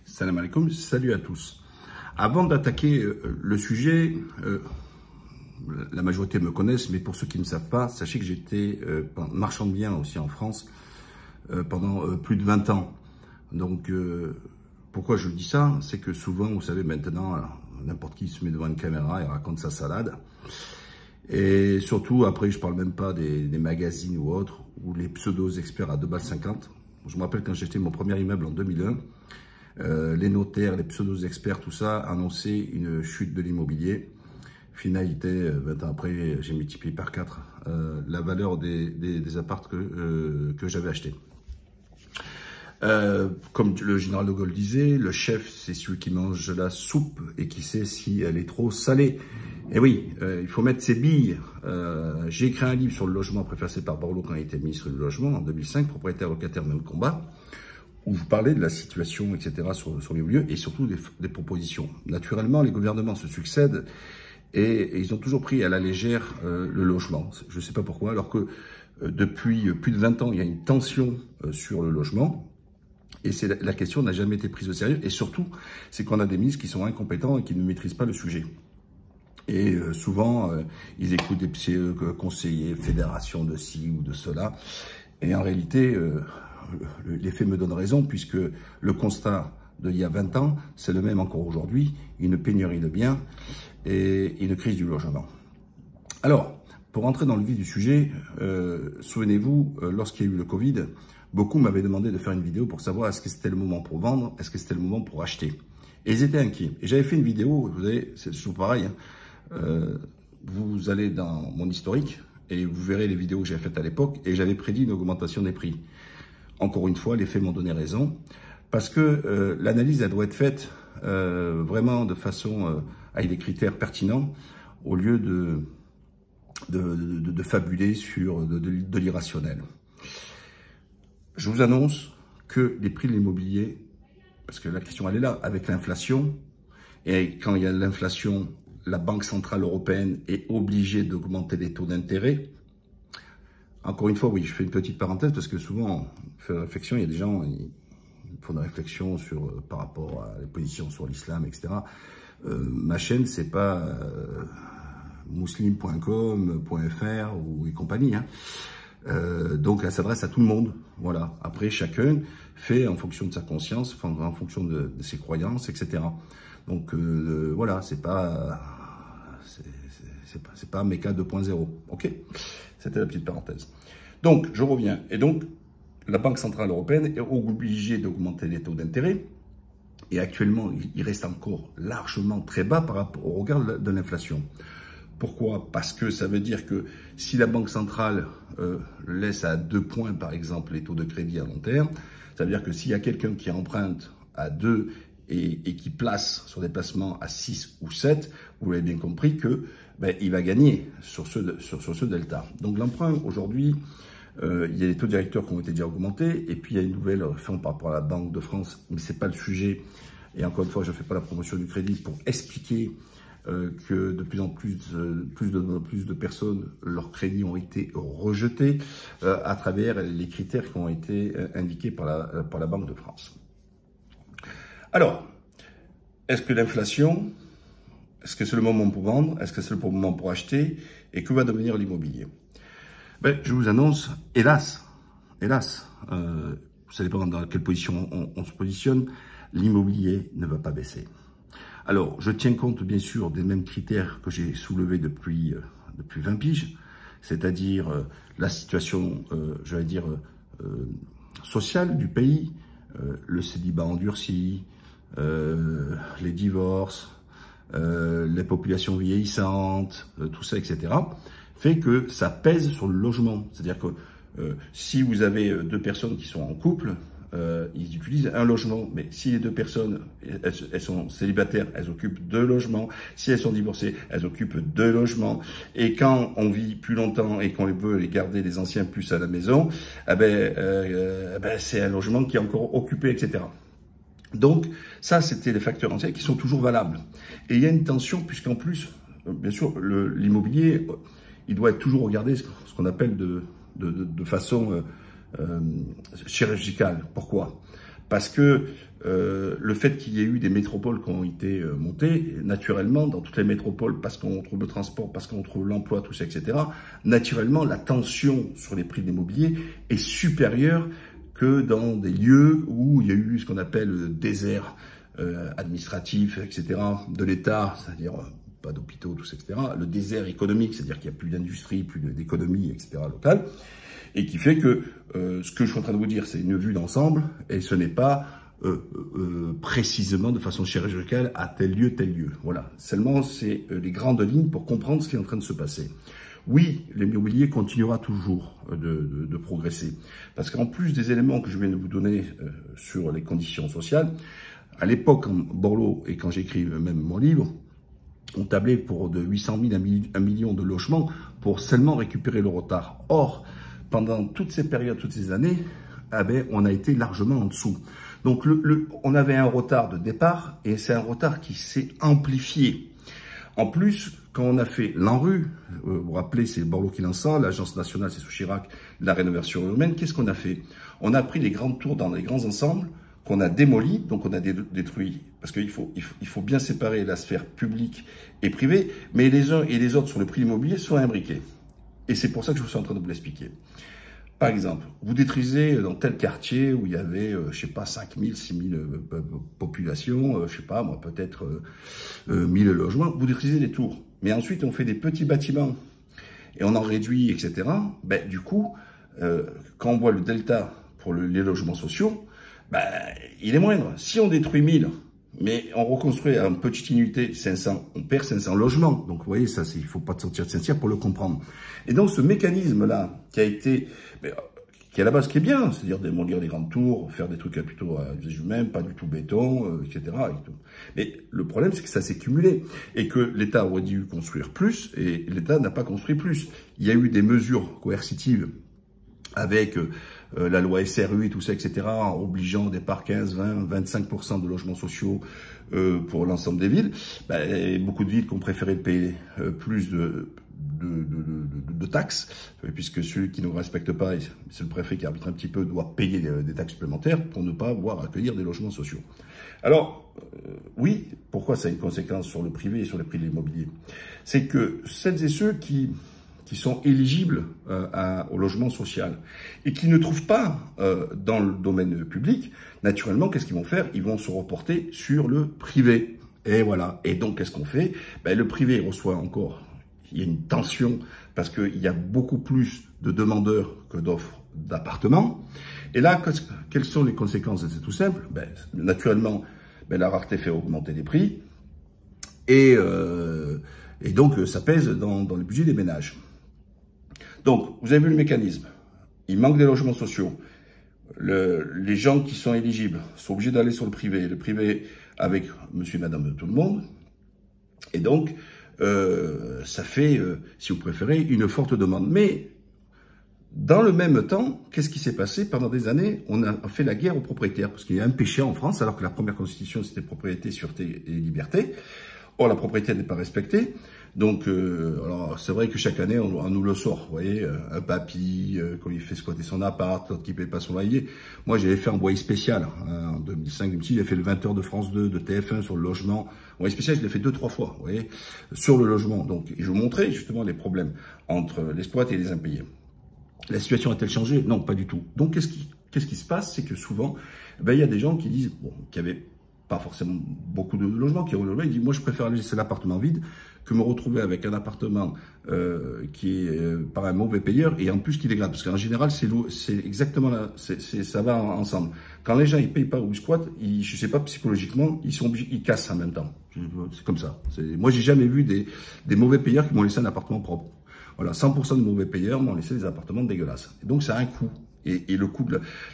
Salam alaikum, salut à tous. Avant d'attaquer le sujet, la majorité me connaissent, mais pour ceux qui ne savent pas, sachez que j'étais marchand de biens aussi en France pendant plus de 20 ans. Donc, pourquoi je dis ça? C'est que souvent, vous savez, maintenant, n'importe qui se met devant une caméra et raconte sa salade. Et surtout, après, je parle même pas des magazines ou autres, ou les pseudos experts à 2,50 balles. Je me rappelle quand j'ai acheté mon premier immeuble en 2001, les notaires, les pseudo-experts, tout ça, annonçaient une chute de l'immobilier. Finalité, 20 ans après, j'ai multiplié par 4 la valeur des apparts que j'avais achetés. Comme le général de Gaulle disait, le chef, c'est celui qui mange la soupe et qui sait si elle est trop salée. Et oui, il faut mettre ses billes. J'ai écrit un livre sur le logement préfacé par Borloo quand il était ministre du Logement en 2005, propriétaire locataire même combat, où je parlais de la situation, etc., sur les lieux et surtout des propositions. Naturellement, les gouvernements se succèdent et ils ont toujours pris à la légère le logement. Je ne sais pas pourquoi, alors que depuis plus de 20 ans, il y a une tension sur le logement. Et la question n'a jamais été prise au sérieux. Et surtout, c'est qu'on a des ministres qui sont incompétents et qui ne maîtrisent pas le sujet. Et souvent, ils écoutent des conseillers, fédérations de ci ou de cela. Et en réalité, les faits me donnent raison, puisque le constat d'il y a 20 ans, c'est le même encore aujourd'hui. Une pénurie de biens et une crise du logement. Alors, pour entrer dans le vif du sujet, souvenez-vous, lorsqu'il y a eu le Covid, beaucoup m'avaient demandé de faire une vidéo pour savoir est-ce que c'était le moment pour vendre, est-ce que c'était le moment pour acheter. Et ils étaient inquiets. Et j'avais fait une vidéo, vous savez, c'est toujours pareil, hein. Vous allez dans mon historique et vous verrez les vidéos que j'avais faites à l'époque et j'avais prédit une augmentation des prix. Encore une fois, les faits m'ont donné raison parce que l'analyse, elle doit être faite vraiment de façon avec des critères pertinents au lieu de fabuler sur de l'irrationnel. Je vous annonce que les prix de l'immobilier, parce que la question elle est là, avec l'inflation, et quand il y a l'inflation, la Banque Centrale Européenne est obligée d'augmenter les taux d'intérêt. Encore une fois, oui, je fais une petite parenthèse, parce que souvent, on fait réflexion, il y a des gens qui font des réflexions par rapport à les positions sur l'islam, etc. Ma chaîne, c'est pas muslim.com.fr ou et compagnie, hein. Donc elle s'adresse à tout le monde, voilà. Après chacun fait en fonction de sa conscience, en fonction de ses croyances, etc. Donc voilà, c'est pas Mecca 2.0, ok. C'était la petite parenthèse. Donc je reviens, et donc la Banque Centrale Européenne est obligée d'augmenter les taux d'intérêt, et actuellement il reste encore largement très bas par rapport au regard de l'inflation. Pourquoi? Parce que ça veut dire que si la Banque centrale laisse à 2 points, par exemple, les taux de crédit à long terme, ça veut dire que s'il y a quelqu'un qui emprunte à 2 et qui place sur des placements à 6 ou 7, vous l'avez bien compris que il va gagner sur ce delta. Donc l'emprunt, aujourd'hui, il y a les taux directeurs qui ont été déjà augmentés, et puis il y a une nouvelle réforme par rapport à la Banque de France, mais ce n'est pas le sujet. Et encore une fois, je ne fais pas la promotion du crédit pour expliquer que de plus en plus de personnes, leurs crédits ont été rejetés à travers les critères qui ont été indiqués par la Banque de France. Alors, est-ce que l'inflation, est-ce que c'est le moment pour vendre, est-ce que c'est le moment pour acheter, et que va devenir l'immobilier? Je vous annonce, hélas, ça dépend dans quelle position on se positionne, l'immobilier ne va pas baisser. Alors, je tiens compte bien sûr des mêmes critères que j'ai soulevés depuis 20 piges, c'est-à-dire la situation, j'allais dire, sociale du pays, le célibat endurci, les divorces, les populations vieillissantes, tout ça, etc., fait que ça pèse sur le logement. C'est-à-dire que si vous avez 2 personnes qui sont en couple, ils utilisent un logement, mais si les 2 personnes, elles sont célibataires, elles occupent 2 logements. Si elles sont divorcées, elles occupent 2 logements. Et quand on vit plus longtemps et qu'on veut les garder les anciens plus à la maison, c'est un logement qui est encore occupé, etc. Donc, ça, c'était les facteurs anciens qui sont toujours valables. Et il y a une tension, puisqu'en plus, bien sûr, l'immobilier, il doit être toujours regardé ce qu'on appelle de façon chirurgicale. Pourquoi? Parce que le fait qu'il y ait eu des métropoles qui ont été montées, naturellement, dans toutes les métropoles, parce qu'on trouve le transport, parce qu'on trouve l'emploi, tout ça, etc., naturellement, la tension sur les prix de l'immobilier est supérieure que dans des lieux où il y a eu ce qu'on appelle le désert administratif, etc., de l'État, c'est-à-dire pas d'hôpitaux, tout ça, etc., le désert économique, c'est-à-dire qu'il n'y a plus d'industrie, plus d'économie, etc., locale, et qui fait que ce que je suis en train de vous dire, c'est une vue d'ensemble, et ce n'est pas précisément de façon chirurgicale à tel lieu. Voilà. Seulement, c'est les grandes lignes pour comprendre ce qui est en train de se passer. Oui, l'immobilier continuera toujours de progresser. Parce qu'en plus des éléments que je viens de vous donner sur les conditions sociales, à l'époque, quand Borloo et quand j'écris même mon livre, on tablait pour de 800 000 à 1 million de logements pour seulement récupérer le retard. Or, pendant toutes ces périodes, toutes ces années, eh ben, on a été largement en dessous. Donc, on avait un retard de départ et c'est un retard qui s'est amplifié. En plus, quand on a fait l'ANRU, vous vous rappelez, c'est Borloo qui lance ça, l'Agence nationale, c'est sous Chirac, la rénovation urbaine, qu'est-ce qu'on a fait? On a pris les grandes tours dans les grands ensembles, qu'on a démolis, donc on a détruit, parce qu'il faut bien séparer la sphère publique et privée, mais les uns et les autres sur le prix immobilier sont imbriqués. Et c'est pour ça que je suis en train de vous l'expliquer. Par exemple, vous détruisez dans tel quartier où il y avait, je sais pas, 5 000, 6 000 populations, je sais pas, moi, peut-être 1000 logements, vous détruisez les tours. Mais ensuite, on fait des petits bâtiments et on en réduit, etc. Ben, du coup, quand on voit le delta pour les logements sociaux, ben, il est moindre. Si on détruit 1000, mais on reconstruit en petite unité 500, on perd 500 logements. Donc, vous voyez, ça, il faut pas sortir de Saint-Cyr pour le comprendre. Et donc, ce mécanisme-là, qui a été, qui est à la base, qui est bien, c'est-à-dire démolir les grandes tours, faire des trucs plutôt à usage humain, pas du tout béton, etc. Et tout. Mais le problème, c'est que ça s'est cumulé et que l'État aurait dû construire plus et l'État n'a pas construit plus. Il y a eu des mesures coercitives avec la loi SRU et tout ça, etc., en obligeant au départ 15, 20, 25% de logements sociaux pour l'ensemble des villes. Ben, beaucoup de villes qui ont préféré payer plus de taxes, puisque celui qui ne respecte pas, c'est le préfet qui arbitre un petit peu, doit payer des taxes supplémentaires pour ne pas avoir à accueillir des logements sociaux. Alors, oui, pourquoi ça a une conséquence sur le privé et sur les prix de l'immobilier? C'est que celles et ceux qui sont éligibles au logement social et qui ne trouvent pas dans le domaine public, naturellement, qu'est-ce qu'ils vont faire? Ils vont se reporter sur le privé. Et voilà. Et donc, qu'est-ce qu'on fait? Ben, le privé reçoit encore, il y a une tension parce qu'il y a beaucoup plus de demandeurs que d'offres d'appartements. Et là, quelles sont les conséquences? C'est tout simple. Ben, naturellement, ben, la rareté fait augmenter les prix et donc, ça pèse dans le budget des ménages. Donc, vous avez vu le mécanisme. Il manque des logements sociaux. Les gens qui sont éligibles sont obligés d'aller sur le privé avec monsieur et madame de tout le monde. Et donc, ça fait, si vous préférez, une forte demande. Mais, dans le même temps, qu'est-ce qui s'est passé? Pendant des années, on a fait la guerre aux propriétaires, parce qu'il y a un péché en France, alors que la première constitution, c'était propriété, sûreté et liberté. Or, la propriété n'est pas respectée. Donc, alors c'est vrai que chaque année, on nous le sort. Vous voyez, un papy, quand il fait squatter son appart, l'autre qui ne paye pas son loyer. Moi, j'avais fait un boyer spécial en 2005-2006. J'ai fait le 20h de France 2, de TF1 sur le logement. Boyer spécial, je l'ai fait 2-3 fois, vous voyez, sur le logement. Donc, je vous montrais justement les problèmes entre l'exploité et les impayés. La situation a-t-elle changé? Non, pas du tout. Donc, qu'est-ce qui se passe? C'est que souvent, ben, il y a des gens qui disent, bon, qui avaient pas forcément beaucoup de logements, qui ont le ils disent, moi, je préfère laisser l'appartement vide que me retrouver avec un appartement qui est par un mauvais payeur et en plus qui dégrade. Parce qu'en général, c'est exactement là, ça va ensemble. Quand les gens ils payent pas ou ils squattent, je sais pas, psychologiquement, ils cassent en même temps. C'est comme ça. Moi, j'ai jamais vu des mauvais payeurs qui m'ont laissé un appartement propre. Voilà, 100% de mauvais payeurs m'ont laissé des appartements dégueulasses. Et donc, ça a un coût. Et le coût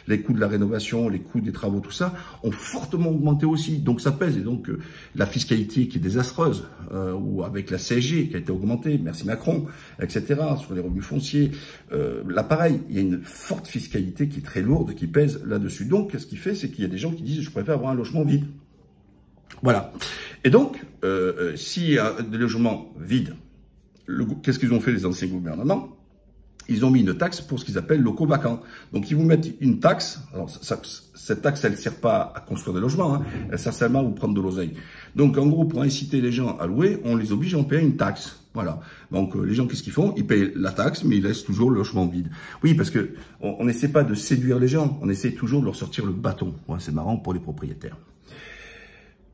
les coûts de la rénovation, les coûts des travaux, tout ça, ont fortement augmenté aussi. Donc ça pèse. Et donc la fiscalité qui est désastreuse, ou avec la CSG qui a été augmentée, merci Macron, etc., sur les revenus fonciers. Là, pareil, il y a une forte fiscalité qui est très lourde, qui pèse là-dessus. Donc, ce qui fait, c'est qu'il y a des gens qui disent, je préfère avoir un logement vide. Voilà. Et donc, s'il y a des logements vides, qu'est-ce qu'ils ont fait les anciens gouvernements? ils ont mis une taxe pour ce qu'ils appellent locaux vacants. Donc, ils vous mettent une taxe. Alors, cette taxe, elle ne sert pas à construire des logements, hein, elle sert seulement à vous prendre de l'oseille. Donc, en gros, pour inciter les gens à louer, on les oblige à en payer une taxe. Voilà. Donc, les gens, qu'est-ce qu'ils font? Ils payent la taxe, mais ils laissent toujours le logement vide. Oui, parce que on n'essaie pas de séduire les gens, on essaie toujours de leur sortir le bâton. Ouais, c'est marrant pour les propriétaires.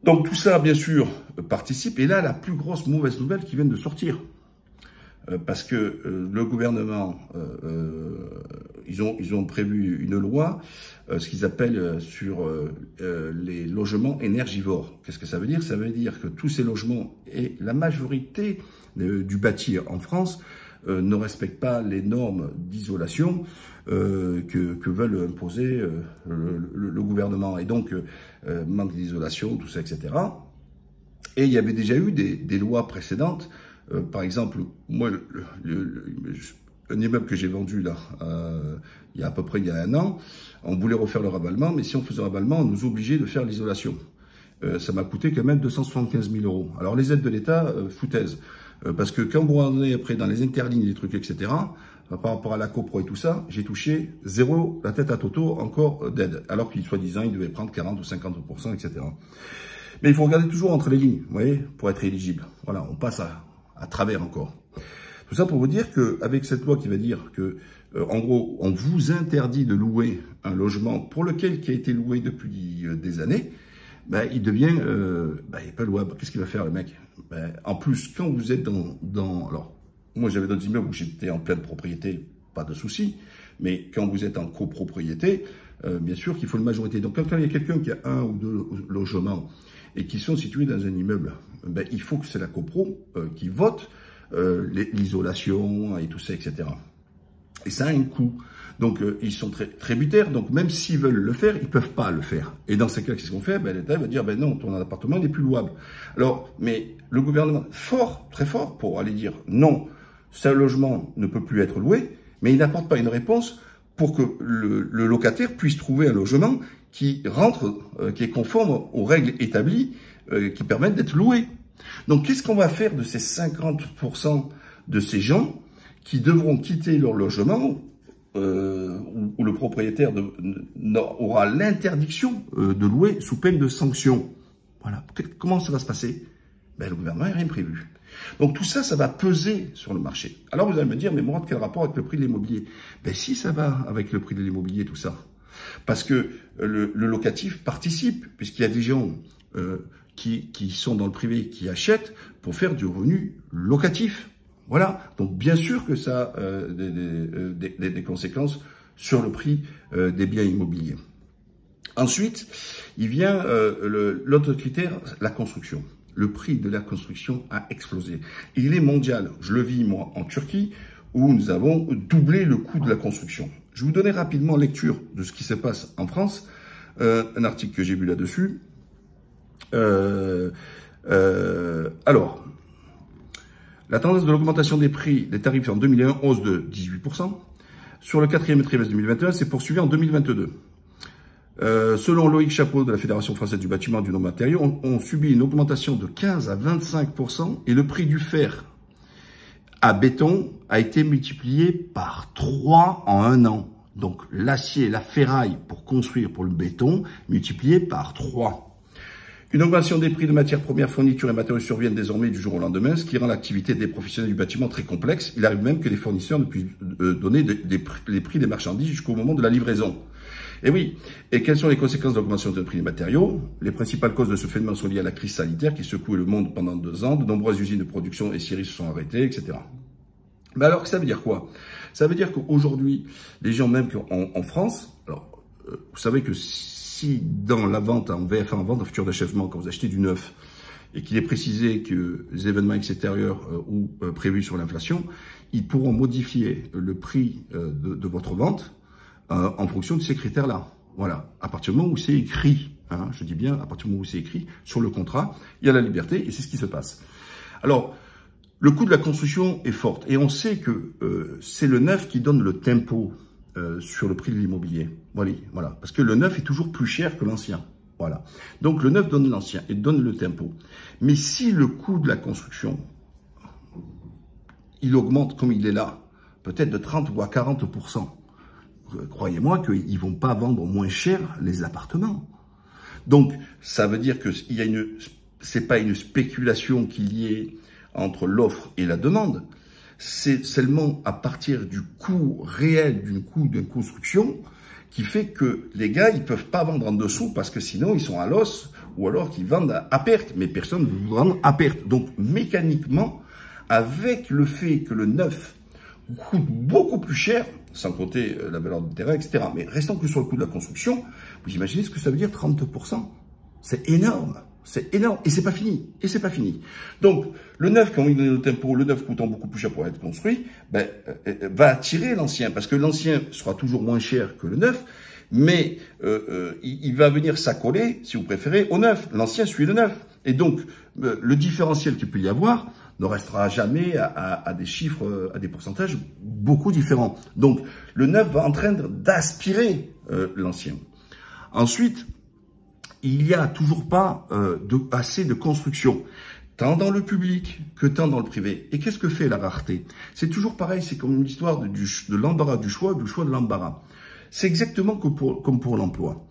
Donc, tout ça, bien sûr, participe. Et là, la plus grosse mauvaise nouvelle qui vient de sortir. Parce que le gouvernement, ils ont prévu une loi, ce qu'ils appellent sur les logements énergivores. Qu'est-ce que ça veut dire? Ça veut dire que tous ces logements et la majorité du bâti en France ne respectent pas les normes d'isolation que veulent imposer le gouvernement. Et donc, manque d'isolation, tout ça, etc. Et il y avait déjà eu des lois précédentes. Par exemple, moi, un immeuble que j'ai vendu là, il y a à peu près il y a 1 an, on voulait refaire le ravalement, mais si on faisait le ravalement, on nous obligeait de faire l'isolation. Ça m'a coûté quand même 275 000 €. Alors les aides de l'État, foutaise, parce que quand vous rentrez après dans les interlignes, les trucs, etc., par rapport à la copro et tout ça, j'ai touché 0 la tête à Toto encore d'aide, alors qu'il soi-disant, il devait prendre 40 ou 50%, etc. Mais il faut regarder toujours entre les lignes, vous voyez, pour être éligible. Voilà, on passe à travers encore. Tout ça pour vous dire qu'avec cette loi qui va dire que, en gros, on vous interdit de louer un logement pour lequel qui a été loué depuis des années, ben, il devient, il n'est pas louable. Qu'est-ce qu'il va faire le mec? Ben, en plus, quand vous êtes alors, moi j'avais d'autres immeubles où j'étais en pleine propriété, pas de souci, mais quand vous êtes en copropriété, bien sûr qu'il faut une majorité. Donc quand il y a quelqu'un qui a 1 ou 2 logements et qui sont situés dans un immeuble, ben, il faut que c'est la copro qui vote l'isolation et tout ça, etc. Et ça a un coût. Donc, ils sont très tributaires. Donc, même s'ils veulent le faire, ils peuvent pas le faire. Et dans ces cas, qu'est-ce qu'on fait? Ben, l'État va dire, ben non, ton appartement n'est plus louable. Alors, mais le gouvernement, fort, très fort, pour aller dire, non, ce logement ne peut plus être loué, mais il n'apporte pas une réponse pour que le locataire puisse trouver un logement qui rentre, qui est conforme aux règles établies, qui permettent d'être loué. Donc, qu'est-ce qu'on va faire de ces 50% de ces gens qui devront quitter leur logement où le propriétaire aura l'interdiction de louer sous peine de sanction? Voilà. Comment ça va se passer? Ben, le gouvernement n'a rien prévu. Donc, tout ça, ça va peser sur le marché. Alors, vous allez me dire, mais Mourad, quel rapport avec le prix de l'immobilier? Ben, si, ça va avec le prix de l'immobilier, tout ça. Parce que le locatif participe, puisqu'il y a des gens qui sont dans le privé, qui achètent pour faire du revenu locatif. Voilà. Donc, bien sûr que ça a des conséquences sur le prix des biens immobiliers. Ensuite, il vient l'autre critère, la construction. Le prix de la construction a explosé. Il est mondial. Je le vis, moi, en Turquie, où nous avons doublé le coût de la construction. Je vais vous donner rapidement lecture de ce qui se passe en France. Un article que j'ai vu là-dessus. Alors, la tendance de l'augmentation des prix des tarifs en 2001, hausse de 18%. Sur le 4e trimestre 2021, c'est poursuivi en 2022. Selon Loïc Chapeau de la Fédération française du bâtiment et du non-matériaux, on subit une augmentation de 15 à 25% et le prix du fer à béton a été multiplié par 3 en 1 an. Donc l'acier, la ferraille pour construire pour le béton, multiplié par 3. Une augmentation des prix de matières premières, fournitures et matériaux surviennent désormais du jour au lendemain, ce qui rend l'activité des professionnels du bâtiment très complexe. Il arrive même que les fournisseurs ne puissent donner les prix des marchandises jusqu'au moment de la livraison. Et oui, et quelles sont les conséquences de l'augmentation des prix des matériaux? Les principales causes de ce phénomène sont liées à la crise sanitaire qui secouait le monde pendant 2 ans. De nombreuses usines de production et scieries se sont arrêtées, etc. Mais alors, ça veut dire quoi? Ça veut dire qu'aujourd'hui, les gens même en France, alors, vous savez que si dans la vente en VFA, en vente en futur d'achèvement, quand vous achetez du neuf, et qu'il est précisé que les événements extérieurs ou prévus sur l'inflation, ils pourront modifier le prix de votre vente en fonction de ces critères-là. Voilà, à partir du moment où c'est écrit, hein, je dis bien à partir du moment où c'est écrit sur le contrat, il y a la liberté et c'est ce qui se passe. Alors, le coût de la construction est fort et on sait que c'est le neuf qui donne le tempo sur le prix de l'immobilier. Voilà, parce que le neuf est toujours plus cher que l'ancien. Voilà. Donc le neuf donne l'ancien et donne le tempo. Mais si le coût de la construction, il augmente comme il est là, peut-être de 30 ou à 40%. Croyez-moi qu'ils ne vont pas vendre moins cher les appartements. Donc, ça veut dire que c'est pas une spéculation qu'il y ait entre l'offre et la demande. C'est seulement à partir du coût réel d'une construction qui fait que les gars, ils peuvent pas vendre en dessous parce que sinon ils sont à l'os ou alors qu'ils vendent à perte. Mais personne ne veut vendre à perte. Donc, mécaniquement, avec le fait que le neuf coûte beaucoup plus cher, sans compter la valeur du terrain, etc. Mais restons que sur le coût de la construction, vous imaginez ce que ça veut dire 30%? C'est énorme. C'est énorme. Et c'est pas fini. Et c'est pas fini. Donc, le neuf, quand il donne au tempo, le neuf coûtant beaucoup plus cher pour être construit, va attirer l'ancien. Parce que l'ancien sera toujours moins cher que le neuf, mais il va venir s'accoler, si vous préférez, au neuf. L'ancien suit le neuf. Et donc, le différentiel qu'il peut y avoir ne restera jamais à des chiffres, à des pourcentages beaucoup différents. Donc, le neuf va en train d'aspirer l'ancien. Ensuite, il n'y a toujours pas assez de construction, tant dans le public que tant dans le privé. Et qu'est-ce que fait la rareté? C'est toujours pareil, c'est comme l'histoire de l'embarras du choix de l'embarras. C'est exactement comme pour l'emploi.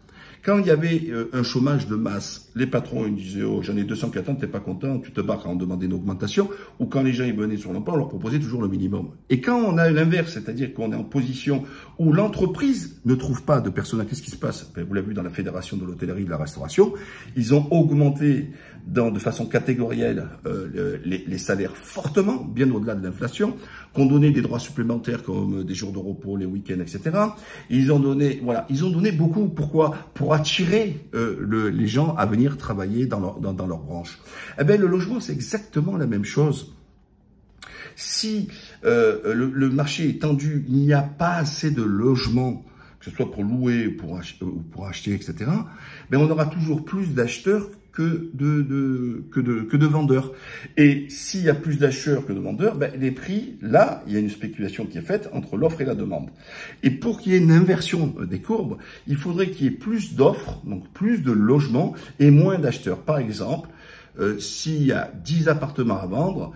Quand il y avait un chômage de masse, les patrons ils disaient « Oh, j'en ai 200 qui attendent, t'es pas content, tu te barres quand on demandait une augmentation. » Ou quand les gens ils venaient sur l'emploi, on leur proposait toujours le minimum. Et quand on a l'inverse, c'est-à-dire qu'on est en position où l'entreprise ne trouve pas de personnel, qu'est-ce qui se passe? Vous l'avez vu dans la Fédération de l'hôtellerie et de la restauration, ils ont augmenté de façon catégorielle les salaires fortement, bien au-delà de l'inflation, qu'on donnait des droits supplémentaires comme des jours de repos, les week-ends, etc. Ils ont donné beaucoup. Pourquoi? Pour attirer les gens à venir travailler dans leur branche. Eh bien, le logement, c'est exactement la même chose. Si le marché est tendu, il n'y a pas assez de logements, que ce soit pour louer ou pour acheter, etc., mais on aura toujours plus d'acheteurs que de vendeurs. Et s'il y a plus d'acheteurs que de vendeurs, les prix, là, il y a une spéculation qui est faite entre l'offre et la demande. Et pour qu'il y ait une inversion des courbes, il faudrait qu'il y ait plus d'offres, donc plus de logements et moins d'acheteurs. Par exemple, s'il y a 10 appartements à vendre,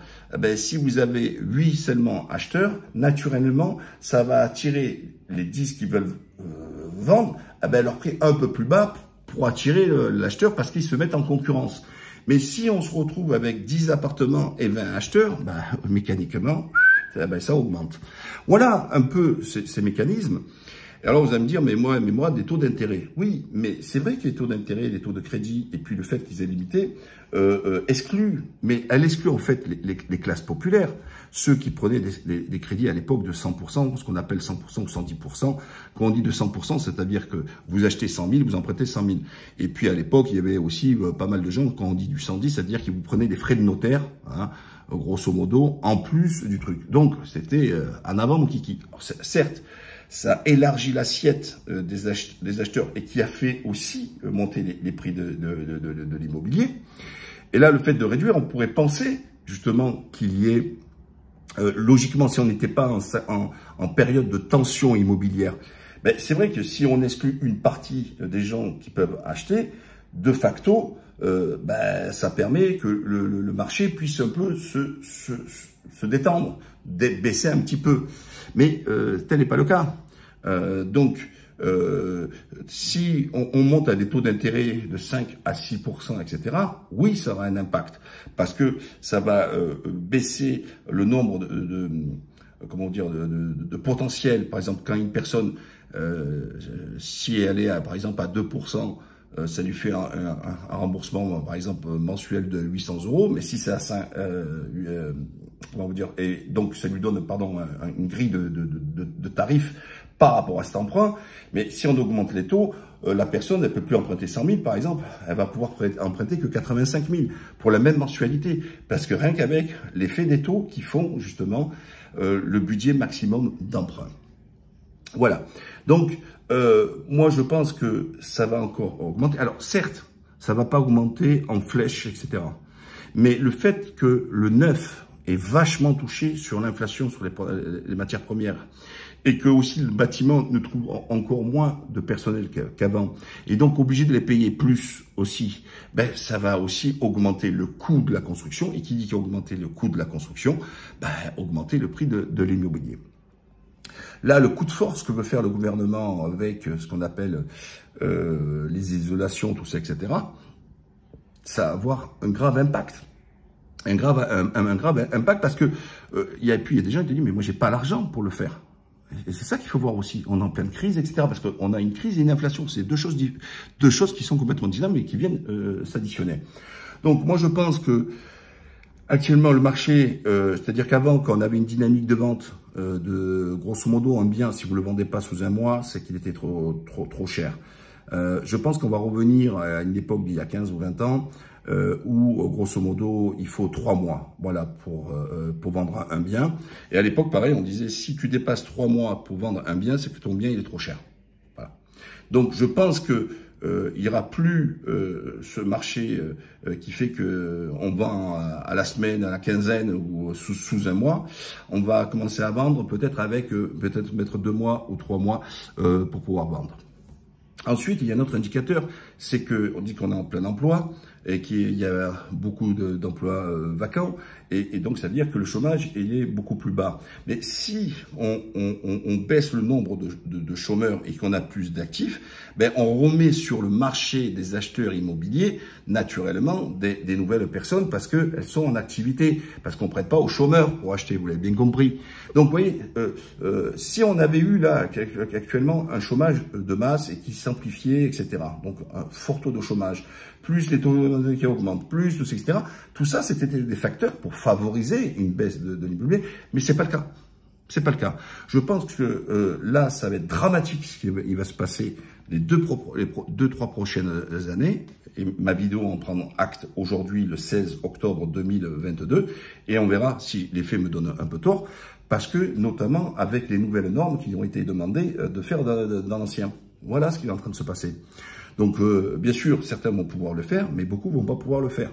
si vous avez 8 seulement acheteurs, naturellement, ça va attirer les 10 qui veulent vendre, leur prix un peu plus bas pour attirer l'acheteur parce qu'ils se mettent en concurrence. Mais si on se retrouve avec 10 appartements et 20 acheteurs, mécaniquement, ça augmente. Voilà un peu ces mécanismes. Et alors vous allez me dire, mais moi, des taux d'intérêt. Oui, mais c'est vrai que les taux d'intérêt, les taux de crédit, et puis le fait qu'ils aient limité, excluent. Mais elle exclut en fait les classes populaires. Ceux qui prenaient des crédits à l'époque de 100%, ce qu'on appelle 100% ou 110%. Quand on dit de 100%, c'est-à-dire que vous achetez 100 000, vous empruntez 100 000. Et puis à l'époque, il y avait aussi pas mal de gens, quand on dit du 110, c'est-à-dire qu'ils vous prenaient des frais de notaire, grosso modo, en plus du truc. Donc, c'était en avant mon kiki. Alors, certes, ça élargit l'assiette des acheteurs et qui a fait aussi monter les prix de l'immobilier. Et là, le fait de réduire, on pourrait penser justement qu'il y ait, logiquement, si on n'était pas en période de tension immobilière, c'est vrai que si on exclut une partie des gens qui peuvent acheter, de facto, ça permet que le marché puisse un peu se détendre, baisser un petit peu. Mais tel n'est pas le cas. Donc, si on monte à des taux d'intérêt de 5 à 6%, etc., oui, ça aura un impact. Parce que ça va baisser le nombre de potentiels. Par exemple, quand une personne, si elle est par exemple à 2%, ça lui fait un remboursement, par exemple, mensuel de 800 €. Mais si c'est à 5, et donc ça lui donne, une grille de tarifs par rapport à cet emprunt. Mais si on augmente les taux, la personne, elle peut plus emprunter 100 000, par exemple. Elle va pouvoir emprunter que 85 000 pour la même mensualité. Parce que rien qu'avec l'effet des taux qui font, justement, le budget maximum d'emprunt. Voilà. Donc, moi, je pense que ça va encore augmenter. Alors, certes, ça va pas augmenter en flèche, etc. Mais le fait que le neuf est vachement touché sur l'inflation, sur les matières premières, et que aussi le bâtiment ne trouve encore moins de personnel qu'avant, et donc obligé de les payer plus aussi, ça va aussi augmenter le coût de la construction, et qui dit qu'augmenter le coût de la construction, augmenter le prix de l'immobilier. Là, le coup de force que veut faire le gouvernement avec ce qu'on appelle les isolations, tout ça, etc., ça va avoir un grave impact. Un grave impact parce que il y a des gens qui te disent mais moi j'ai pas l'argent pour le faire. Et c'est ça qu'il faut voir aussi. On est en pleine crise, etc. Parce qu'on a une crise et une inflation. C'est deux choses qui sont complètement différentes mais qui viennent s'additionner. Donc moi je pense que actuellement le marché, c'est-à-dire qu'avant quand on avait une dynamique de vente de grosso modo un bien, si vous le vendez pas sous un mois, c'est qu'il était trop cher. Je pense qu'on va revenir à une époque d'il y a 15 ou 20 ans où, grosso modo, il faut 3 mois, voilà, pour vendre un bien. Et à l'époque, pareil, on disait, si tu dépasses 3 mois pour vendre un bien, c'est que ton bien, il est trop cher. Voilà. Donc, je pense que il y aura plus ce marché qui fait que on vend à la semaine, à la quinzaine ou sous un mois. On va commencer à vendre peut-être avec peut-être mettre 2 mois ou 3 mois pour pouvoir vendre. Ensuite, il y a un autre indicateur, c'est que on dit qu'on est en plein emploi et qu'il y a beaucoup d'emplois vacants et donc ça veut dire que le chômage il est beaucoup plus bas. Mais si on baisse le nombre de chômeurs et qu'on a plus d'actifs, ben on remet sur le marché des acheteurs immobiliers naturellement des nouvelles personnes parce que elles sont en activité, parce qu'on prête pas aux chômeurs pour acheter, vous l'avez bien compris. Donc vous voyez, si on avait eu là actuellement un chômage de masse et qui s'amplifiait, etc. Donc un fort taux de chômage, plus les taux qui augmentent, plus tout ça, etc. Tout ça, c'était des facteurs pour favoriser une baisse de l'immobilier, mais c'est pas le cas. C'est pas le cas. Je pense que là, ça va être dramatique ce qui va se passer les deux, 3 prochaines années. Et ma vidéo en prend acte aujourd'hui, le 16 octobre 2022, et on verra si les faits me donnent un peu tort, parce que notamment avec les nouvelles normes qui ont été demandées de faire dans l'ancien. Voilà ce qui est en train de se passer. Donc, bien sûr, certains vont pouvoir le faire, mais beaucoup vont pas pouvoir le faire.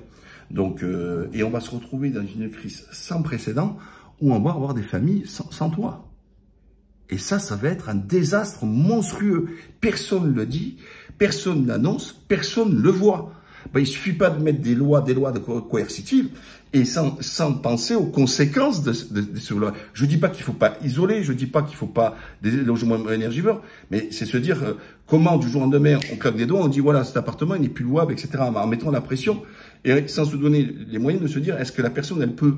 Donc, et on va se retrouver dans une crise sans précédent où on va avoir des familles sans toit. Et ça va être un désastre monstrueux. Personne ne le dit, personne n'annonce, personne ne le voit. Ben, il suffit pas de mettre des lois coercitives et sans penser aux conséquences de ce loi. Je dis pas qu'il faut pas isoler, je dis pas qu'il faut pas des logements énergivores, mais c'est se dire comment du jour au lendemain on claque des doigts, on dit voilà cet appartement il n'est plus louable, etc. En mettant la pression et sans se donner les moyens de se dire est-ce que la personne elle peut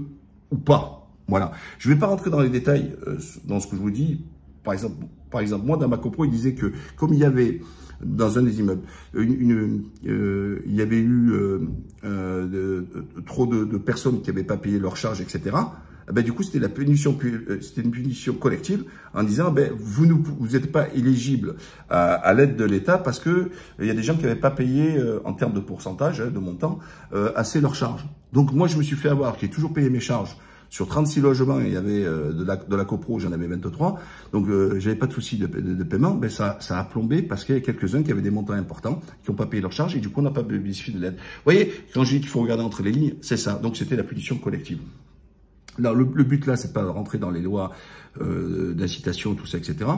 ou pas. Voilà. Je vais pas rentrer dans les détails dans ce que je vous dis. Par exemple, moi dans ma copro il disait que comme il y avait dans un des immeubles, il y avait eu trop de personnes qui n'avaient pas payé leurs charges, etc. Ben, du coup, c'était une punition collective en disant, ben, vous n'êtes pas éligible à l'aide de l'État parce que il y a des gens qui n'avaient pas payé en termes de pourcentage, de montant, assez leurs charges. Donc moi, je me suis fait avoir, j'ai toujours payé mes charges. Sur 36 logements, il y avait de la copro, j'en avais 23. Donc, j'avais pas de souci de paiement. Mais ça a plombé parce qu'il y a quelques-uns qui avaient des montants importants, qui n'ont pas payé leurs charges et du coup, on n'a pas bénéficié de l'aide. Vous voyez, quand je dis qu'il faut regarder entre les lignes, c'est ça. Donc, c'était la punition collective. Alors, le but là, c'est pas de rentrer dans les lois d'incitation, tout ça, etc.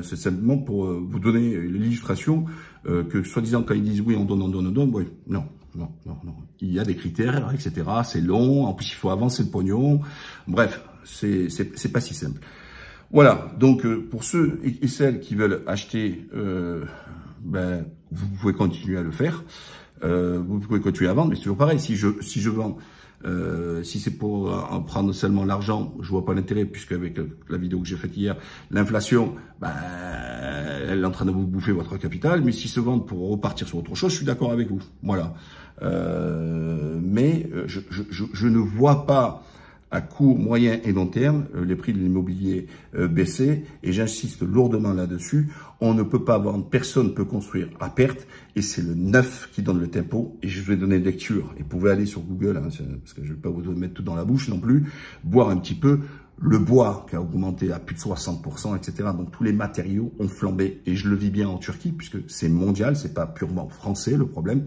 C'est simplement pour vous donner l'illustration que, soi-disant, quand ils disent oui, on donne, oui, non. Non. Il y a des critères, etc. C'est long. En plus, il faut avancer le pognon. Bref, c'est pas si simple. Voilà. Donc, pour ceux et celles qui veulent acheter, ben, vous pouvez continuer à le faire. Vous pouvez continuer à vendre, mais c'est toujours pareil. Si je vends, si c'est pour en prendre seulement l'argent, je vois pas l'intérêt, puisque avec la vidéo que j'ai faite hier, l'inflation, ben, elle est en train de vous bouffer votre capital. Mais si se vend pour repartir sur autre chose, je suis d'accord avec vous. Voilà. Mais je ne vois pas à court, moyen et long terme les prix de l'immobilier baisser, et j'insiste lourdement là-dessus. On ne peut pas vendre, personne ne peut construire à perte, et c'est le neuf qui donne le tempo. Et je vais donner une lecture, et vous pouvez aller sur Google, hein, parce que je ne vais pas vous mettre tout dans la bouche non plus, boire un petit peu. Le bois qui a augmenté à plus de 60%, etc. Donc tous les matériaux ont flambé, et je le vis bien en Turquie, puisque c'est mondial, c'est pas purement français le problème.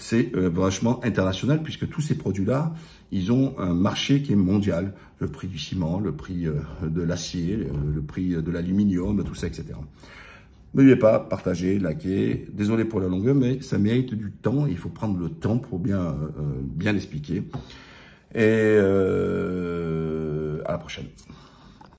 C'est vachement international puisque tous ces produits-là, ils ont un marché qui est mondial. Le prix du ciment, le prix de l'acier, le prix de l'aluminium, tout ça, etc. N'oubliez pas, partagez, likez. Désolé pour la longueur, mais ça mérite du temps. Il faut prendre le temps pour bien l'expliquer. Et à la prochaine.